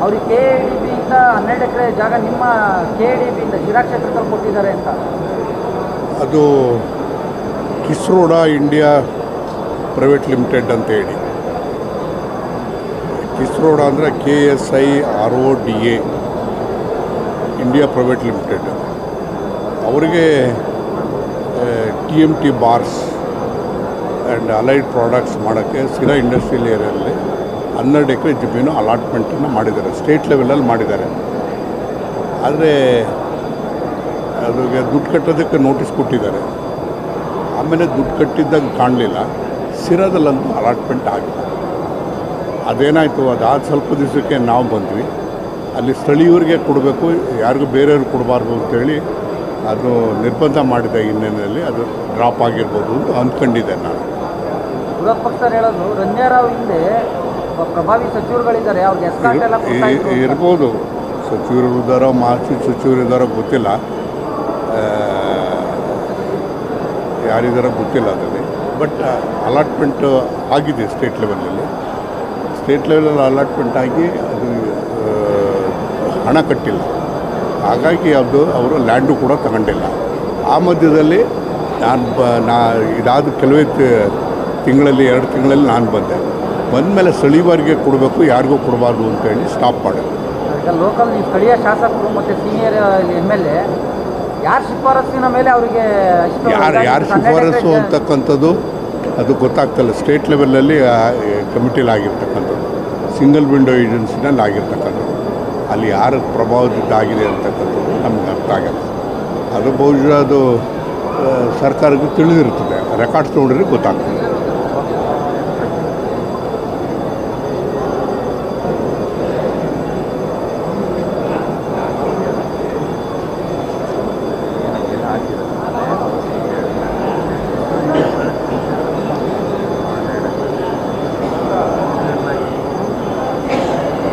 ಅವ್ರಿಗೆ K D ಬಿಯಿಂದ 12 ಎಕರೆ ಜಾಗ ನಿಮ್ಮ ಕೆ ಡಿ ಬಿಯಿಂದ ಶಿರಾ ಕ್ಷೇತ್ರದಲ್ಲಿ ಕೊಟ್ಟಿದ್ದಾರೆ ಅಂತ. ಅದು ಕಿಸ್ರೋಡಾ ಇಂಡಿಯಾ ಪ್ರೈವೇಟ್ ಲಿಮಿಟೆಡ್ ಅಂತ ಹೇಳಿ. ಕಿಸ್ರೋಡಾ ಅಂದರೆ KSIRODA ಇಂಡಿಯಾ ಪ್ರೈವೇಟ್ ಲಿಮಿಟೆಡ್. ಅವರಿಗೆ TMT bars and allied products ಮಾಡೋಕ್ಕೆ ಸಿರಾ ಇಂಡಸ್ಟ್ರಿಯಲ್ ಏರಿಯಲ್ಲಿ 12 ಎಕರೆ ಜಮೀನು ಅಲಾಟ್ಮೆಂಟನ್ನು ಮಾಡಿದ್ದಾರೆ, ಸ್ಟೇಟ್ ಲೆವೆಲಲ್ಲಿ ಮಾಡಿದ್ದಾರೆ. ಆದರೆ ಅದಕ್ಕೆ ದುಡ್ಡು ಕಟ್ಟೋದಕ್ಕೆ ನೋಟಿಸ್ ಕೊಟ್ಟಿದ್ದಾರೆ. ಆಮೇಲೆ ದುಡ್ಡು ಕಟ್ಟಿದ್ದಂಗೆ ಕಾಣಲಿಲ್ಲ. ಸಿರಾದಲ್ಲಂತೂ ಅಲಾಟ್ಮೆಂಟ್ ಆಗಿಲ್ಲ. ಅದೇನಾಯಿತು, ಅದಾದ ಸ್ವಲ್ಪ ದಿವಸಕ್ಕೆ ನಾವು ಬಂದ್ವಿ. ಅಲ್ಲಿ ಸ್ಥಳೀಯರಿಗೆ ಕೊಡಬೇಕು, ಯಾರಿಗೂ ಬೇರೆಯವ್ರಿಗೆ ಕೊಡಬಾರ್ದು ಅಂತೇಳಿ ಅದು ನಿರ್ಬಂಧ ಮಾಡಿದ ಹಿನ್ನೆಲೆಯಲ್ಲಿ ಅದು ಡ್ರಾಪ್ ಆಗಿರ್ಬೋದು ಅಂತ ಅಂದ್ಕೊಂಡಿದ್ದೆ ನಾನು. ವಿರೋಧ ಪಕ್ಷದವ್ರು ಹೇಳೋದು ರಂಜಾರಾವ್ ಹಿಂದೆ ಪ್ರಭಾವಿ ಸಚಿವರುಗಳಿದ್ದಾರೆ, ಅವ್ರಿಗೆ ಎಸ್ಕಾರ್ಟ್ ಎಲ್ಲ ಇರ್ಬೋದು. ಸಚಿವರು ಇದ್ದಾರೋ, ಮಾಜಿ ಸಚಿವರು ಇದ್ದಾರೋ ಗೊತ್ತಿಲ್ಲ, ಯಾರಿದ್ದಾರೋ ಗೊತ್ತಿಲ್ಲ ಅದರಲ್ಲಿ. ಬಟ್ ಅಲಾಟ್ಮೆಂಟ್ ಆಗಿದೆ ಸ್ಟೇಟ್ ಲೆವೆಲಲ್ಲಿ. ಸ್ಟೇಟ್ ಲೆವೆಲಲ್ಲಿ ಅಲಾಟ್ಮೆಂಟ್ ಆಗಿ ಅದು ಹಣ ಕಟ್ಟಿಲ್ಲ. ಹಾಗಾಗಿ ಅದು ಅವರು ಲ್ಯಾಂಡು ಕೂಡ ತಗೊಂಡಿಲ್ಲ. ಆ ಮಧ್ಯದಲ್ಲಿ ಇದಾದ ಕೆಲವೇ ತಿಂಗಳಲ್ಲಿ 2 ತಿಂಗಳಲ್ಲಿ ನಾನು ಬಂದಮೇಲೆ ಸ್ಥಳೀಯರಿಗೆ ಕೊಡಬೇಕು, ಯಾರಿಗೂ ಕೊಡಬಾರ್ದು ಅಂತೇಳಿ ಸ್ಟಾಪ್ ಮಾಡಿದ್ರು. ಈಗ ಲೋಕಲ್ ಸ್ಥಳೀಯ ಶಾಸಕರು ಮತ್ತು ಸೀನಿಯರ್ MLA ಯಾರು ಶಿಫಾರಸ್ಸಿನ ಮೇಲೆ ಅವರಿಗೆ ಯಾರು ಶಿಫಾರಸ್ಸು ಅಂತಕ್ಕಂಥದ್ದು ಅದು ಗೊತ್ತಾಗ್ತಲ್ಲ. ಸ್ಟೇಟ್ ಲೆವೆಲಲ್ಲಿ ಕಮಿಟಿಲಿ ಆಗಿರ್ತಕ್ಕಂಥದ್ದು, ಸಿಂಗಲ್ ವಿಂಡೋ ಏಜೆನ್ಸಿನಲ್ಲಿ ಆಗಿರ್ತಕ್ಕಂಥದ್ದು. ಅಲ್ಲಿ ಯಾರ ಪ್ರಭಾವದಿಂದ ಆಗಿದೆ ಅಂತಕ್ಕಂಥದ್ದು ನಮ್ಗೆ ಅರ್ಥ ಆಗಲ್ಲ. ಅದು ಬಹುಶಃ ಅದು ಸರ್ಕಾರಕ್ಕೆ ತಿಳಿದಿರ್ತದೆ, ರೆಕಾರ್ಡ್ಸ್ ನೋಡಿದ್ರೆ ಗೊತ್ತಾಗ್ತದೆ.